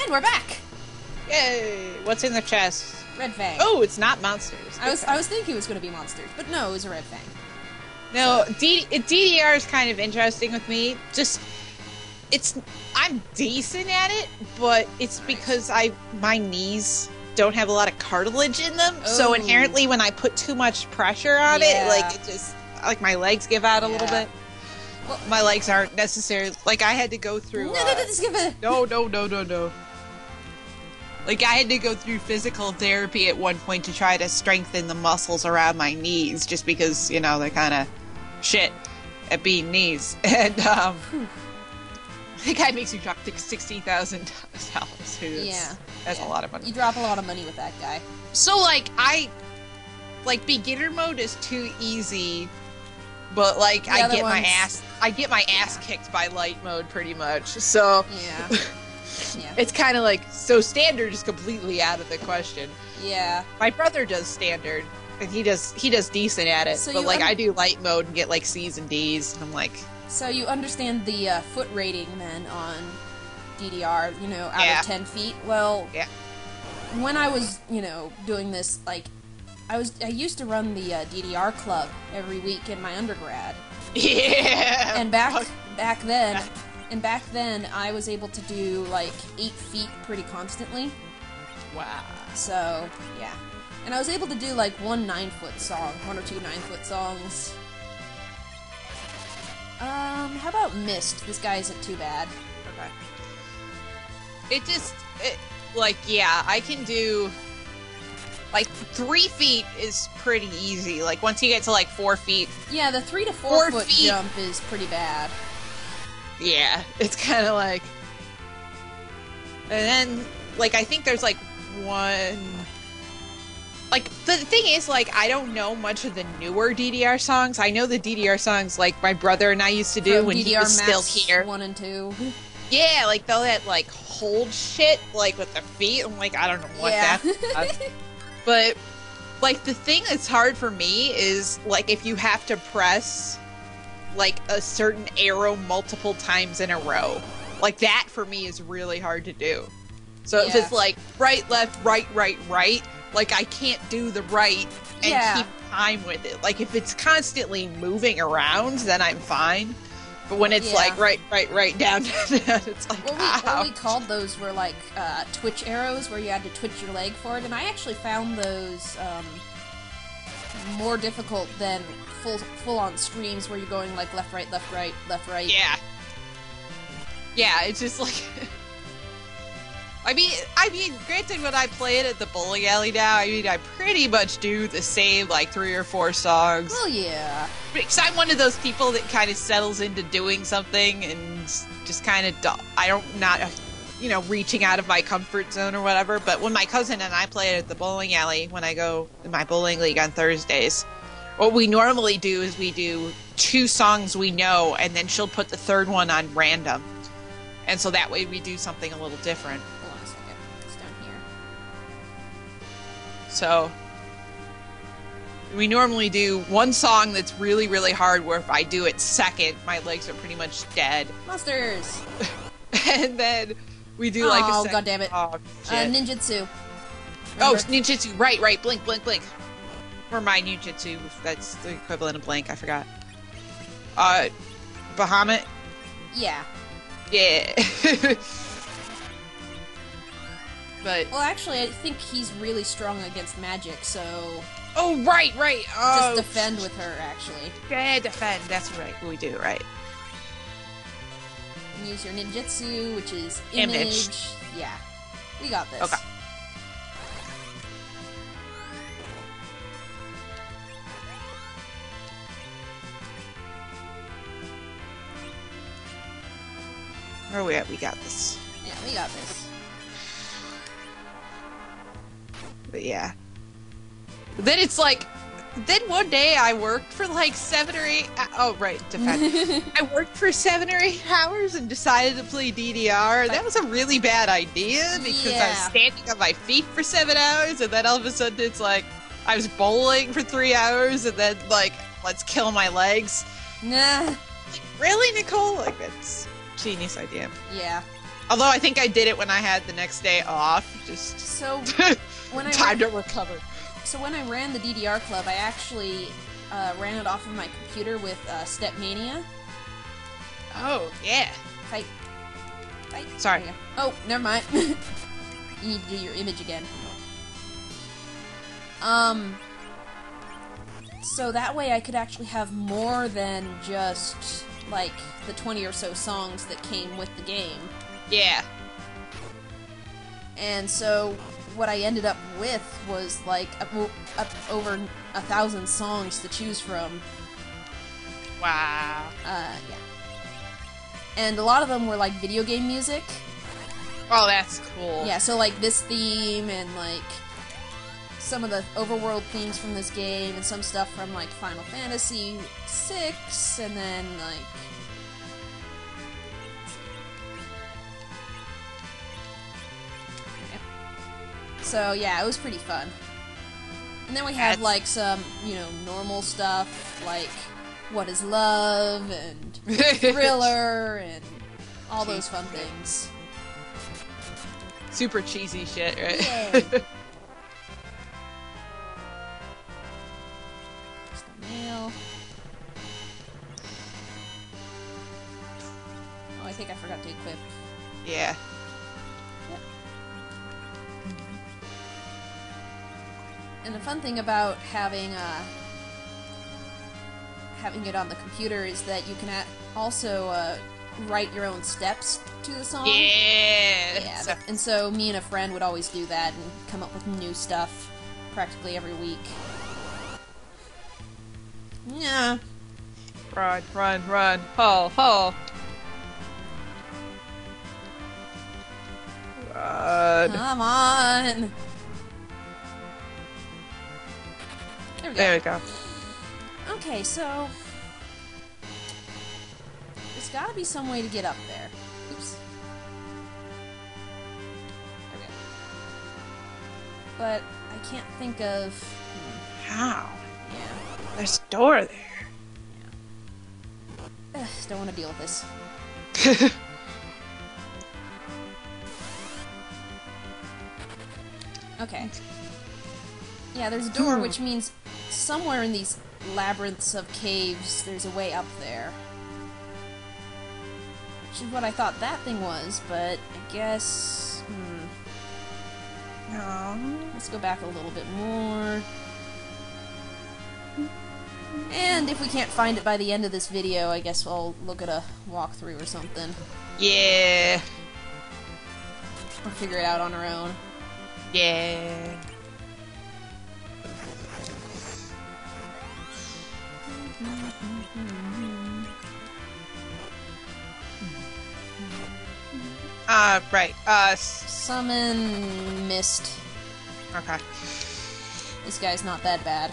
And we're back! Yay! What's in the chest? Red Fang. Oh, it's not monsters. I was thinking it was going to be monsters, but no, it was a Red Fang. No, DDR is kind of interesting with me. I'm decent at it, but it's because my knees don't have a lot of cartilage in them, so inherently when I put too much pressure on it, like, it just, like, my legs give out a little bit. Well, my legs aren't necessarily, like, I had to go through, No. Like, I had to go through physical therapy at one point to try to strengthen the muscles around my knees, just because, you know, they're kind of shit at being knees. And, the guy makes you drop $60,000. That's a lot of money. You drop a lot of money with that guy. So, like, beginner mode is too easy, but, like, I get my ass kicked by light mode pretty much. So, yeah. It's kind of like, so standard is completely out of the question. Yeah. My brother does standard, and he does decent at it, so but, like, I do light mode and get, like, C's and D's, and I'm like... So you understand the foot rating, then, on DDR, you know, out of 10 feet? Well, when I was, you know, doing this, like, I used to run the DDR club every week in my undergrad. Yeah! And back then... And back then, I was able to do, like, 8 feet pretty constantly. Wow. So, yeah. And I was able to do, like, one or two 9-foot songs. How about Mist? This guy isn't too bad. Okay. I can do... Like, 3 feet is pretty easy. Like, once you get to, like, 4 feet... Yeah, the 3 to 4 foot jump is pretty bad. Yeah, it's kind of like... And then, like, I think there's, like, one... Like, the thing is, like, I don't know much of the newer DDR songs. I know the DDR songs, like, my brother and I used to do when he was still here. 1 and 2. Yeah, like, they'll that, like, hold shit, like, with their feet. I'm like, I don't know what that does. But, like, the thing that's hard for me is, like, if you have to press... like a certain arrow multiple times in a row. Like that for me is really hard to do. So if it's like right, left, right, like I can't do the right and keep time with it. Like if it's constantly moving around, then I'm fine. But when it's like right, down, it's like what we called those were like twitch arrows where you had to twitch your leg for it, and I actually found those more difficult than full-on streams where you're going like left, right. Yeah. Yeah, it's just like... I mean, granted, when I play it at the bowling alley now, I mean, I pretty much do the same, like, 3 or 4 songs. Well, yeah. Because I'm one of those people that kind of settles into doing something and just kind of, not, you know, reaching out of my comfort zone or whatever. But when my cousin and I play it at the bowling alley, when I go in my bowling league on Thursdays, what we normally do is we do 2 songs we know, and then she'll put the 3rd one on random. And so that way we do something a little different. Hold on a second. It's down here. So, we normally do 1 song that's really, really hard, where if I do it second, my legs are pretty much dead. Monsters! And then we do like a second... Oh, goddammit. Oh, shit. Ninjutsu. Oh, ninjutsu. Right. Blink. For my ninjutsu, that's the equivalent of blank, I forgot. Bahamut? Yeah. Yeah. But... Well, actually, I think he's really strong against magic, so... Oh, right! Oh, just defend with her, actually. Yeah, defend. That's right. We do, right. And use your ninjutsu, which is image. Yeah. We got this. Okay. Where are we at? We got this. Yeah, we got this. But yeah. Then it's like... Then one day I worked for like 7 or 8... Oh, right, defend. I worked for 7 or 8 hours and decided to play DDR. That was a really bad idea because I was standing on my feet for 7 hours, and then all of a sudden it's like... I was bowling for 3 hours, and then like, let's kill my legs. Nah. Really, Nicole? Like, that's... genius idea. Yeah. Although I think I did it when I had the next day off. Just so when time to recover. So when I ran the DDR Club, I actually ran it off of my computer with Stepmania. Oh yeah. Fight. Sorry. Oh, never mind. You need to do your image again. So that way I could actually have more than just, like, the 20 or so songs that came with the game. Yeah. And so what I ended up with was, like, up over 1,000 songs to choose from. Wow. Yeah. And a lot of them were, like, video game music. Oh, that's cool. Yeah, so, like, this theme and, like, some of the overworld themes from this game and some stuff from, like, Final Fantasy VI, and then, like... So, yeah, it was pretty fun. And then we have, like, some, you know, normal stuff, like What is Love, and Thriller, and all those fun things. Super cheesy shit, right? Yeah. Mail. Oh, I think I forgot to equip. Yeah. Yep. And the fun thing about having it on the computer is that you can also write your own steps to the song. Yeah. And so me and a friend would always do that and come up with new stuff practically every week. Yeah. Run, run, run. Ho, ho. Run. Come on. There we go. Okay, so there's gotta be some way to get up there. Oops. There we go. But I can't think of... How? Yeah. There's a door there. Yeah. Ugh, don't want to deal with this. Okay. Yeah, there's a door, which means somewhere in these labyrinths of caves, there's a way up there. Which is what I thought that thing was, but I guess... No. Let's go back a little bit more. And if we can't find it by the end of this video, I guess we'll look at a walkthrough or something. Yeah. Or figure it out on our own. Yeah. Right. Summon Mist. Okay. This guy's not that bad.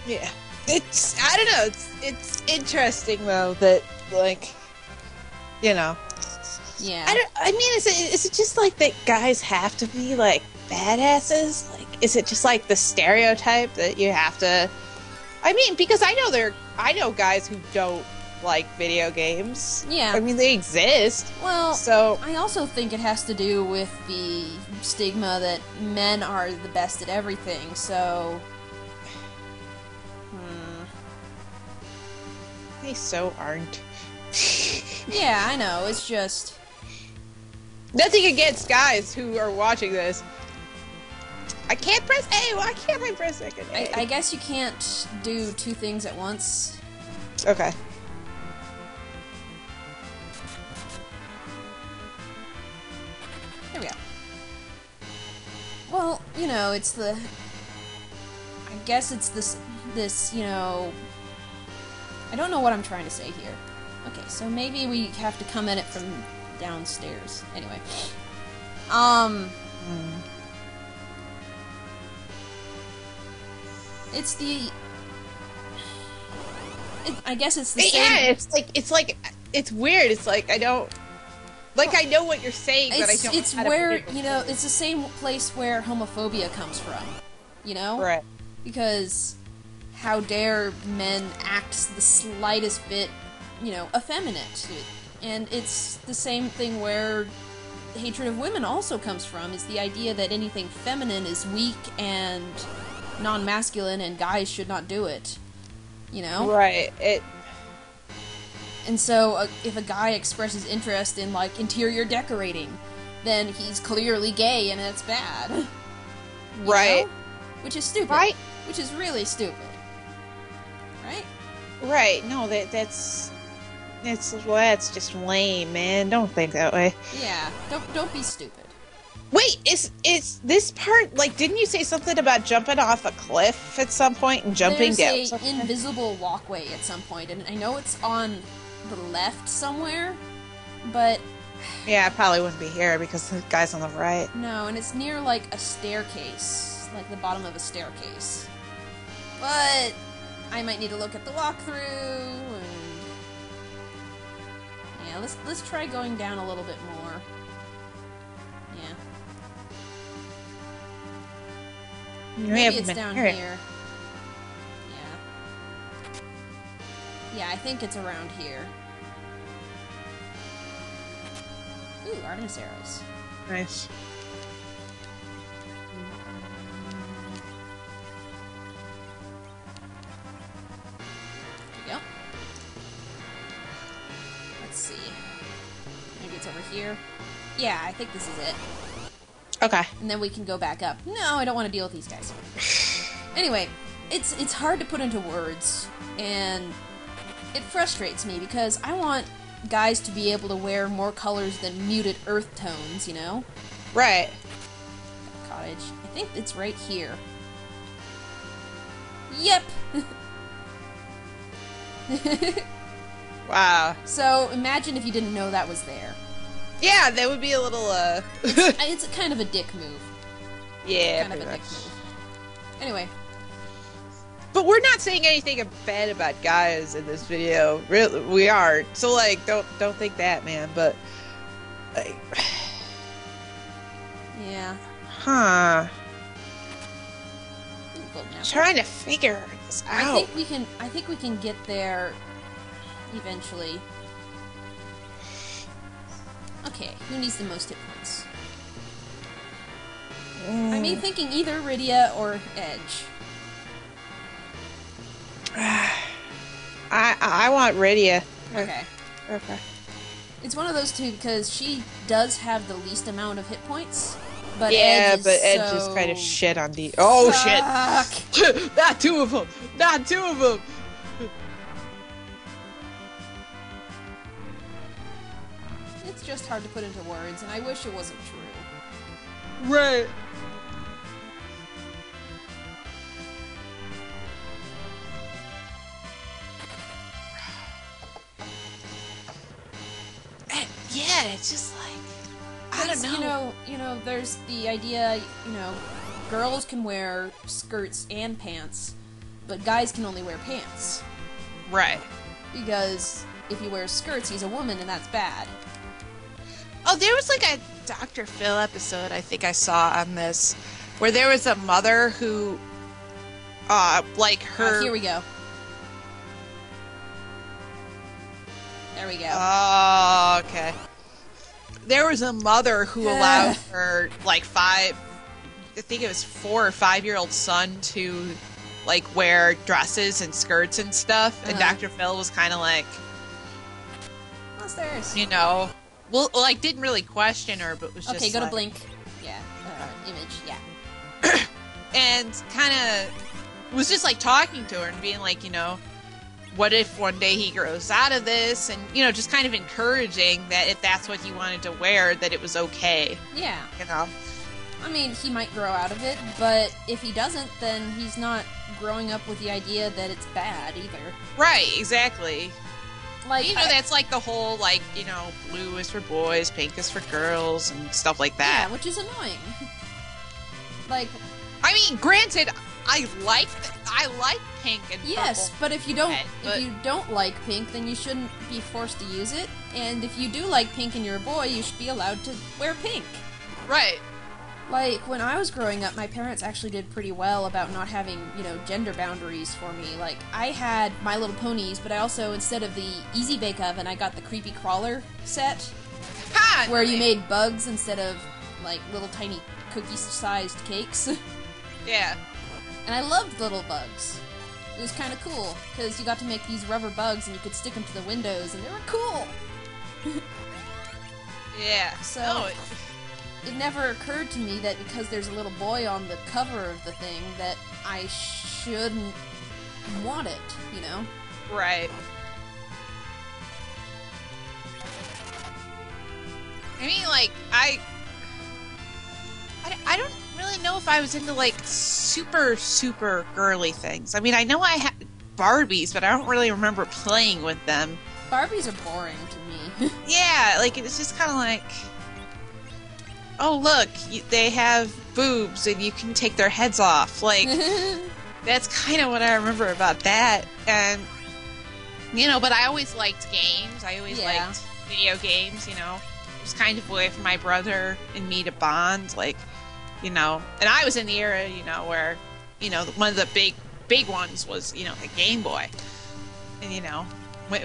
Yeah. It's, I don't know, it's interesting though that, like, you know. Yeah. I mean, is it just like that guys have to be, like, badasses? Like, is it just like the stereotype that you have to... I mean, because I know guys who don't like video games. Yeah. I mean, they exist. Well, so I also think it has to do with the stigma that men are the best at everything, so... They so aren't. Yeah, I know, it's just... Nothing against guys who are watching this. I can't press A! Why can't I press second A? I guess you can't do two things at once. Okay. There we go. Well, you know, it's the... I guess it's this, you know... I don't know what I'm trying to say here. Okay, so maybe we have to come at it from downstairs. Anyway. It's the... I guess it's the same... Yeah, it's weird. It's like, I don't... Like, I know what you're saying, but I don't know It's how to where, put it you know, it's the same place where homophobia comes from. You know? Right. Because how dare men act the slightest bit, you know, effeminate. And it's the same thing where hatred of women also comes from, is the idea that anything feminine is weak and non-masculine and guys should not do it. You know? Right. And so, if a guy expresses interest in, like, interior decorating, then he's clearly gay and it's bad. Right. Know? Which is stupid. Right. Which is really stupid. Right? Right. No, that's just lame, man. Don't think that way. Yeah. Don't be stupid. Wait, is this part, like, didn't you say something about jumping off a cliff at some point and jumping down? There's an invisible walkway at some point, and I know it's on the left somewhere, but... Yeah, it probably wouldn't be here because the guy's on the right. No, and it's near, like, a staircase. Like, the bottom of a staircase. But I might need to look at the walkthrough, and... Yeah, let's try going down a little bit more. Yeah. Maybe it's down here. Yeah. Yeah, I think it's around here. Ooh, Artemis arrows. Nice. There we go. Let's see. Maybe it's over here. Yeah, I think this is it. Okay. And then we can go back up. No, I don't want to deal with these guys. Anyway, it's hard to put into words, and it frustrates me because I want guys to be able to wear more colors than muted earth tones, you know? Right. Cottage. I think it's right here. Yep! Wow. So, imagine if you didn't know that was there. Yeah, that would be a little, It's kind of a dick move. Yeah, kind of a dick move. Anyway. But we're not saying anything bad about guys in this video. Really, we aren't. So, like, don't think that, man. But, like... Yeah. Huh. Ooh, trying to figure this out. I think we can get there eventually. Okay, who needs the most hit points? I mean, thinking either Rydia or Edge. I want Rydia. Okay. Okay. It's one of those two because she does have the least amount of hit points. But yeah, Edge so... is kind of shit on D. Oh Suck. Shit! Not two of them! Not two of them! It's just hard to put into words, and I wish it wasn't true. Right. Yeah, it's just like I don't know. You know, there's the idea, girls can wear skirts and pants, but guys can only wear pants. Right. Because if you wear skirts, he's a woman, and that's bad. Oh, there was like a Dr. Phil episode I think I saw on this, where there was a mother who, like her... here we go. There we go. Oh, okay. There was a mother who allowed her, like, 4 or 5-year-old son to, like, wear dresses and skirts and stuff, and Dr. Phil was kind of like... What's theirs? Well, like, didn't really question her, but was just okay, go like... to Blink. Yeah. Image, yeah. And kind of was just, like, talking to her and being like, what if one day he grows out of this? And, just kind of encouraging that if that's what he wanted to wear, that it was okay. Yeah. I mean, he might grow out of it, but if he doesn't, then he's not growing up with the idea that it's bad either. Right, exactly. Like, that's like the whole, like, blue is for boys, pink is for girls, and stuff like that. Yeah, which is annoying. Like... I mean, granted, I like pink and yes, purple. but if you don't like pink, then you shouldn't be forced to use it. And if you do like pink and you're a boy, you should be allowed to wear pink. Right. Like, when I was growing up, my parents actually did pretty well about not having, gender boundaries for me. Like, I had My Little Ponies, but I also, instead of the Easy Bake Oven, I got the Creepy Crawler set. where you made bugs instead of like little tiny cookie-sized cakes. Yeah. And I loved little bugs. It was kind of cool because you got to make these rubber bugs and you could stick them to the windows, and they were cool. Yeah. So it never occurred to me that because there's a little boy on the cover of the thing that I shouldn't want it, you know? Right. I mean, like, I don't really know if I was into, like, super, super girly things. I mean, I know I had Barbies, but I don't really remember playing with them. Barbies are boring to me. Yeah, like, it's just kind of like, oh, look, they have boobs and you can take their heads off. Like, that's kind of what I remember about that. And, you know, but I always liked games. I always liked video games, you know. It was kind of a way for my brother and me to bond, like, you know. And I was in the era, you know, where, you know, one of the big ones was, you know, the Game Boy. And, you know,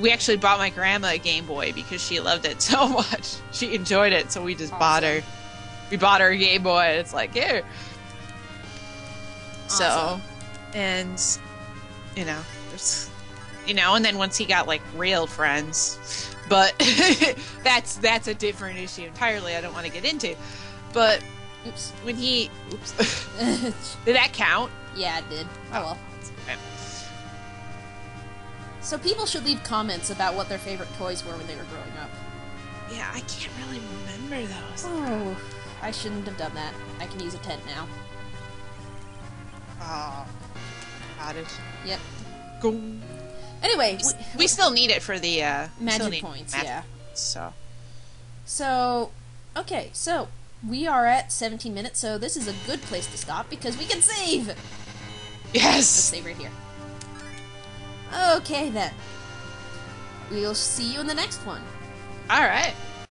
we actually bought my grandma a Game Boy because she loved it so much. She enjoyed it, so we just bought her. We bought her a Game Boy. It's like, here. Awesome. So, and, you know, there's, you know, and then once he got, like, real friends, but that's a different issue entirely I don't want to get into. But when he, did that count? Yeah, it did. Oh, well. Okay. So people should leave comments about what their favorite toys were when they were growing up. Yeah, I can't really remember those. Oh, I shouldn't have done that. I can use a tent now. Oh, got it. Yep. Go. Anyway, we still need it for the magic points. Yeah. So, okay, so we are at 17 minutes, so this is a good place to stop because we can save. Yes. Let's save right here. Okay then. We'll see you in the next one. All right.